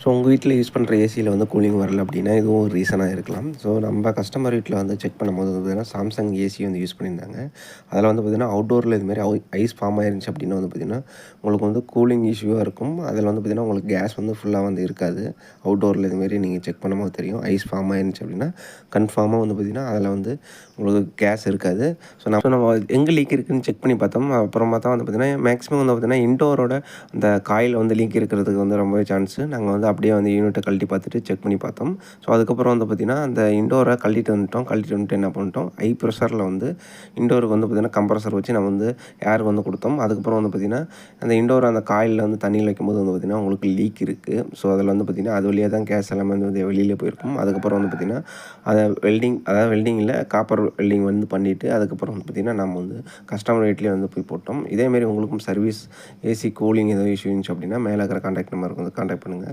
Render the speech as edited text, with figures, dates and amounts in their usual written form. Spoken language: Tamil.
ஸோ உங்கள் வீட்டில் யூஸ் பண்ணுற ஏசியில் வந்து கூலிங் வரல அப்படின்னா இதுவும் ஒரு ரீசனாக இருக்கலாம். ஸோ நம்ம கஸ்டமர் வீட்டில் வந்து செக் பண்ணும்போது வந்து பார்த்தீங்கன்னா சாம்சங் ஏசி வந்து யூஸ் பண்ணியிருந்தாங்க. அதில் வந்து பார்த்தீங்கன்னா அவுட்டோரில் இதுமாரி ஐஸ் ஃபார்ம் ஆயிருந்துச்சு அப்படின்னா வந்து பார்த்தீங்கன்னா உங்களுக்கு வந்து கூலிங் இஷ்யூவாக இருக்கும். அதில் வந்து பார்த்தீங்கன்னா உங்களுக்கு கேஸ் வந்து ஃபுல்லாக வந்து இருக்காது. அவுட்டோரில் இதுமாரி நீங்கள் செக் பண்ணும்போது தெரியும். ஐஸ் ஃபார்ம் ஆயிருந்துச்சு அப்படின்னா கன்ஃபார்மாக வந்து பார்த்தீங்கன்னா அதில் வந்து உங்களுக்கு கேஸ் இருக்காது. ஸோ நம்ம எங்கே லீக் இருக்குதுன்னு செக் பண்ணி பார்த்தோம். அப்புறமா தான் வந்து பார்த்தீங்கன்னா மேக்ஸிமம் வந்து பார்த்தீங்கன்னா இன்டோரோட அந்த காயில் வந்து லீக் இருக்கிறதுக்கு வந்து ரொம்பவே சான்ஸு. நாங்கள் வந்து அப்படியே வந்து யூனிட்டை கழட்டி பார்த்துட்டு செக் பண்ணி பார்த்தோம். ஸோ அதுக்கப்புறம் வந்து பார்த்திங்கன்னா அந்த இன்டோரை கழட்டிட்டு வந்துட்டு என்ன பண்ணிட்டோம், ஹை ப்ரெஷரில் வந்து இன்டோருக்கு வந்து பார்த்திங்கன்னா கம்ப்ரஸர் வச்சு நம்ம வந்து ஏர் வந்து கொடுத்தோம். அதுக்கப்புறம் வந்து பார்த்திங்கன்னா அந்த இன்டோர் அந்த காயிலில் வந்து தண்ணியில் வைக்கும்போது வந்து பார்த்திங்கன்னா உங்களுக்கு லீக் இருக்குது. ஸோ அதில் வந்து பார்த்திங்கன்னா அது வழியாக தான் கேஸ் எல்லாமே வந்து வெளியில் போயிருக்கும். அதுக்கப்புறம் வந்து பார்த்திங்கன்னா அதை வெல்டிங் இல்லை காப்பர் வெல்டிங் வந்து பண்ணிவிட்டு அதுக்கப்புறம் வந்து பார்த்திங்கன்னா நம்ம வந்து கஸ்டமர் வீட்லேயே வந்து போய் போட்டோம். இதேமாரி உங்களுக்கும் சர்வீஸ் ஏசி கூலிங் ஏதோ இஷ்யூ இருந்துச்சு அப்படின்னா மேலே இருக்கிற கான்டாக்ட் நம்பருக்கு வந்து கான்டாக்ட் பண்ணுங்கள்.